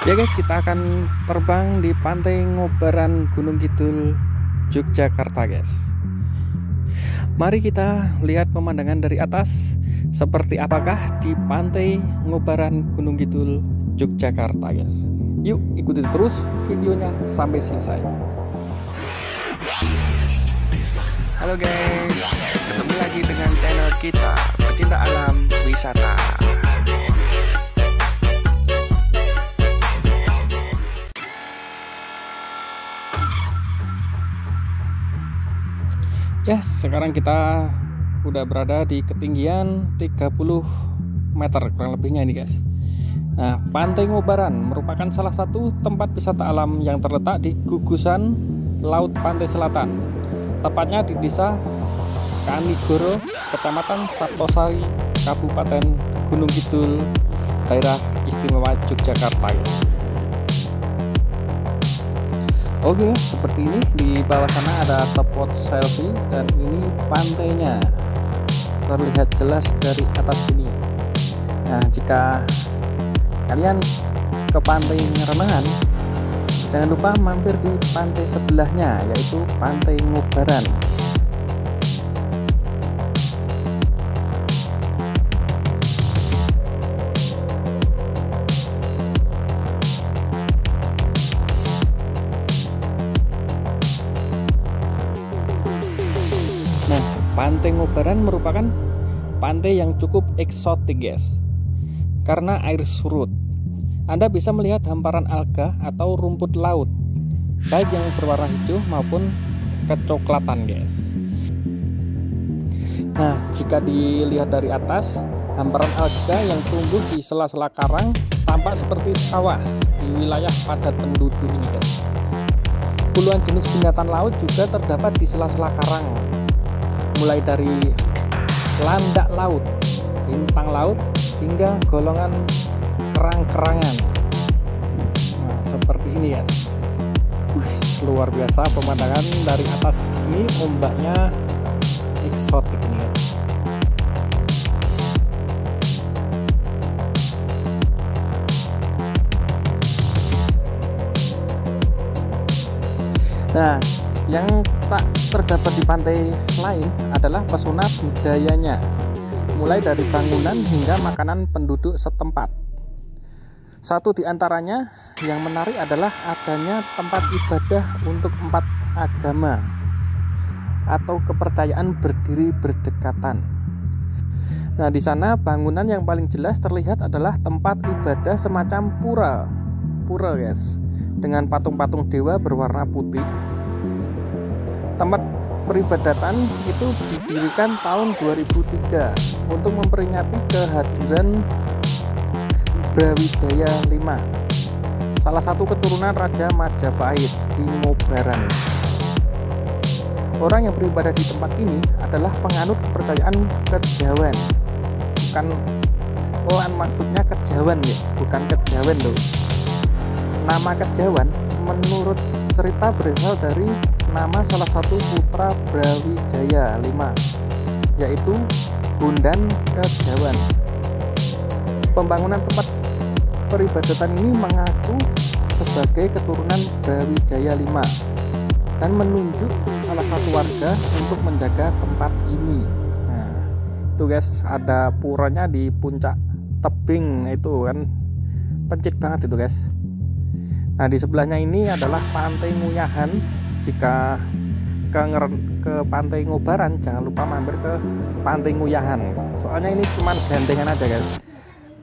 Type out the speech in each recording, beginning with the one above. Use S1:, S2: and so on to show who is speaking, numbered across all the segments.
S1: Ya guys, kita akan terbang di Pantai Ngobaran Gunung Kidul, Yogyakarta guys. Mari kita lihat pemandangan dari atas seperti apakah di Pantai Ngobaran Gunung Kidul, Yogyakarta guys. Yuk ikuti terus videonya sampai selesai. Halo guys, ketemu lagi dengan channel kita, pecinta alam wisata. Ya, sekarang kita udah berada di ketinggian 30 meter kurang lebihnya ini guys. Nah, Pantai Ngobaran merupakan salah satu tempat wisata alam yang terletak di gugusan Laut Pantai Selatan. Tepatnya di Desa Kanigoro, Kecamatan Sartosari, Kabupaten Gunung Kidul, Daerah Istimewa Yogyakarta guys. Oke, seperti ini di bawah sana ada spot selfie dan ini pantainya terlihat jelas dari atas sini. Nah, jika kalian ke pantai Ngeremengan, jangan lupa mampir di pantai sebelahnya, yaitu Pantai Ngobaran. Nah, Pantai Ngobaran merupakan pantai yang cukup eksotik guys, karena air surut. Anda bisa melihat hamparan alga atau rumput laut, baik yang berwarna hijau maupun kecoklatan guys. Nah, jika dilihat dari atas, hamparan alga yang tumbuh di sela-sela karang tampak seperti sawah di wilayah padat penduduk ini guys. Puluhan jenis binatang laut juga terdapat di sela-sela karang, mulai dari landak laut, bintang laut, hingga golongan kerang-kerangan. Nah, seperti ini ya. Luar biasa pemandangan dari atas ini, ombaknya eksotik ini guys. Nah, yang tak terdapat di pantai lain adalah pesona budayanya, mulai dari bangunan hingga makanan penduduk setempat. Satu di antaranya yang menarik adalah adanya tempat ibadah untuk 4 agama atau kepercayaan berdiri berdekatan. Nah, di sana bangunan yang paling jelas terlihat adalah tempat ibadah semacam pura guys, dengan patung-patung dewa berwarna putih. Tempat peribadatan itu didirikan tahun 2003 untuk memperingati kehadiran Brawijaya V, salah satu keturunan Raja Majapahit di Ngobaran. Orang yang beribadah di tempat ini adalah penganut kepercayaan kejawen. Maksudnya kejawen ya, bukan kejawen loh. Nama kejawen menurut cerita berasal dari nama salah satu putra Brawijaya V, yaitu Bondan Kejawen. Pembangunan tempat peribadatan ini mengaku sebagai keturunan Brawijaya V dan menunjuk salah satu warga untuk menjaga tempat ini. Nah, itu guys, ada puranya di puncak tebing itu kan, pencit banget itu guys. Nah, di sebelahnya ini adalah Pantai Nguyahan. Jika ke Pantai Ngobaran, jangan lupa mampir ke Pantai Nguyahan. Soalnya ini cuma gandengan aja guys,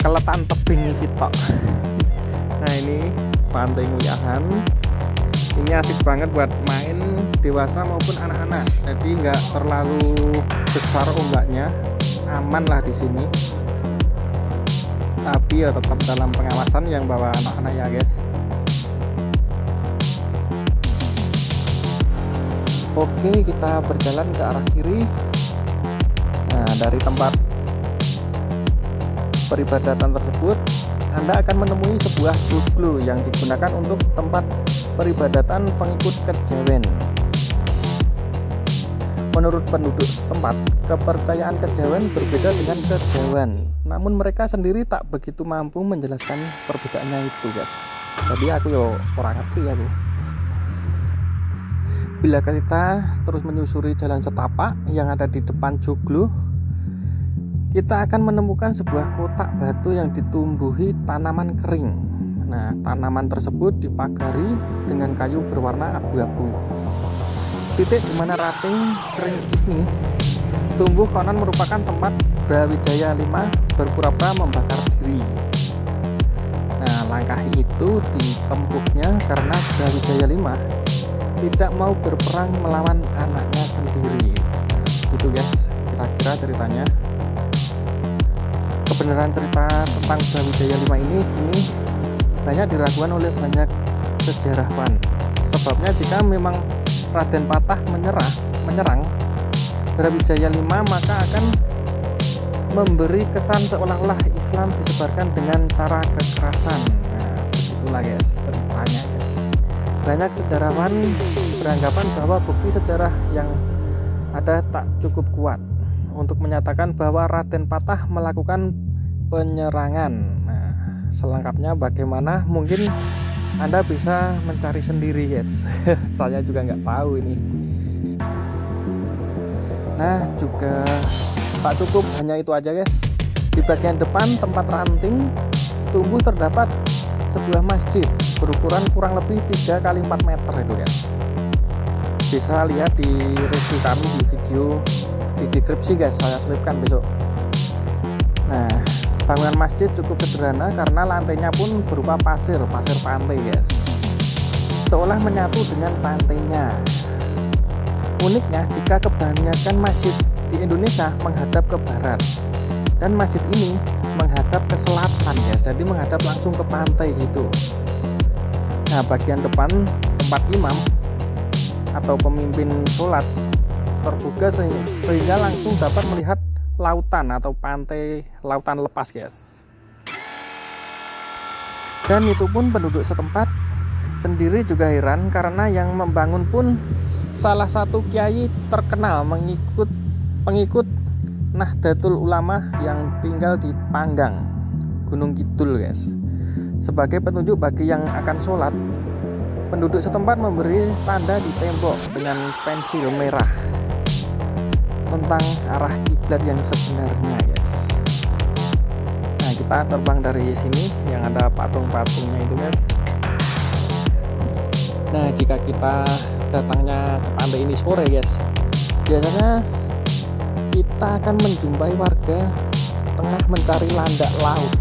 S1: keletan tebing kita. Nah, ini Pantai Nguyahan. Ini asik banget buat main dewasa maupun anak-anak. Jadi nggak terlalu besar ombaknya, aman lah di sini. Tapi ya tetap dalam pengawasan yang bawa anak-anak ya guys. Oke, kita berjalan ke arah kiri. Nah, dari tempat peribadatan tersebut, Anda akan menemui sebuah joglo yang digunakan untuk tempat peribadatan pengikut kejawen. Menurut penduduk setempat, kepercayaan kejawen berbeda dengan kejawen. Namun mereka sendiri tak begitu mampu menjelaskan perbedaannya itu guys. jadi aku yo kurang ngerti aku. Bila kita terus menyusuri jalan setapak yang ada di depan joglo, kita akan menemukan sebuah kotak batu yang ditumbuhi tanaman kering. Nah, tanaman tersebut dipagari dengan kayu berwarna abu-abu. Titik di mana ranting kering ini tumbuh konon merupakan tempat Brawijaya V berpura-pura membakar diri. Nah, langkah itu ditempuhnya karena Brawijaya V tidak mau berperang melawan anaknya sendiri. Gitu guys, kira-kira ceritanya. Kebenaran cerita tentang Brawijaya V ini kini banyak diragukan oleh banyak sejarawan. Sebabnya jika memang Raden Patah menyerang Brawijaya V, maka akan memberi kesan seolah-olah Islam disebarkan dengan cara kekerasan. Nah, begitulah guys ceritanya guys. Banyak sejarawan beranggapan bahwa bukti sejarah yang ada tak cukup kuat untuk menyatakan bahwa Raden Patah melakukan penyerangan. Nah, selengkapnya bagaimana mungkin Anda bisa mencari sendiri guys. Saya juga nggak tahu ini. Nah, juga tak cukup hanya itu aja guys. Di bagian depan tempat ranting tumbuh terdapat sebuah masjid berukuran kurang lebih 3 x 4 meter itu guys. Bisa lihat di review kami di video di deskripsi guys, saya selipkan besok. Nah, bangunan masjid cukup sederhana karena lantainya pun berupa pasir pantai guys, seolah menyatu dengan pantainya. Uniknya jika kebanyakan masjid di Indonesia menghadap ke barat dan masjid ini menghadap ke selatan guys, jadi menghadap langsung ke pantai gitu. Nah, bagian depan tempat imam atau pemimpin sholat terbuka sehingga langsung dapat melihat lautan atau pantai lautan lepas guys. Dan itu pun penduduk setempat sendiri juga heran karena yang membangun pun salah satu kiai terkenal pengikut Nahdlatul Ulama yang tinggal di Panggang, Gunung Kidul guys. Sebagai petunjuk bagi yang akan sholat, penduduk setempat memberi tanda di tembok dengan pensil merah tentang arah kiblat yang sebenarnya guys. Nah, kita terbang dari sini yang ada patung-patungnya itu guys. Nah, jika kita datangnya ke pantai ini sore guys, biasanya kita akan menjumpai warga tengah mencari landak laut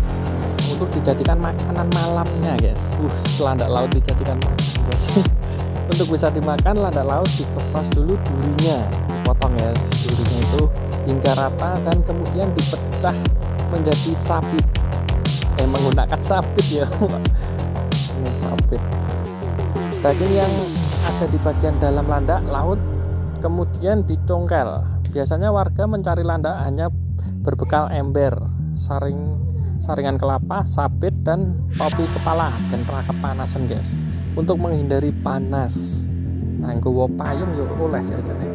S1: untuk dijadikan makanan malamnya guys. Landak laut dijadikan makanan guys. Untuk bisa dimakan, landak laut dikepas dulu durinya, dipotong guys, durinya itu hingga rata dan kemudian dipecah menjadi sabit. Menggunakan sabit ya. Dengan sabit. Daging yang ada di bagian dalam landak laut kemudian dicongkel. Biasanya warga mencari landak hanya berbekal ember, saringan kelapa, sabit, dan topi kepala dan perangkap panasan guys, untuk menghindari panas. Nah, nggowo payung yuk oleh aja nih.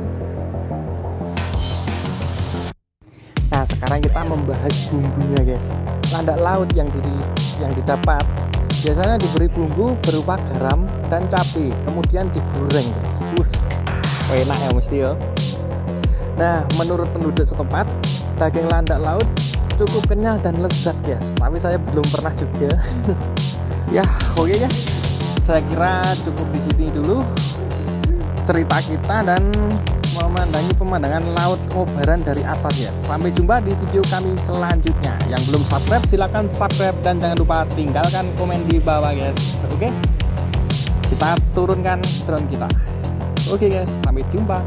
S1: Nah, sekarang kita membahas bumbunya guys. Landak laut yang didapat biasanya diberi bumbu berupa garam dan cabai, kemudian digoreng guys. Enak ya mesti ya. Nah, menurut penduduk setempat, daging landak laut cukup kenyal dan lezat guys, tapi saya belum pernah juga. Ya, oke guys, saya kira cukup di sini dulu cerita kita dan memandangi pemandangan laut Ngobaran dari atas guys. Sampai jumpa di video kami selanjutnya. Yang belum subscribe silahkan subscribe dan jangan lupa tinggalkan komen di bawah guys. Oke, kita turunkan drone kita. Oke guys, sampai jumpa.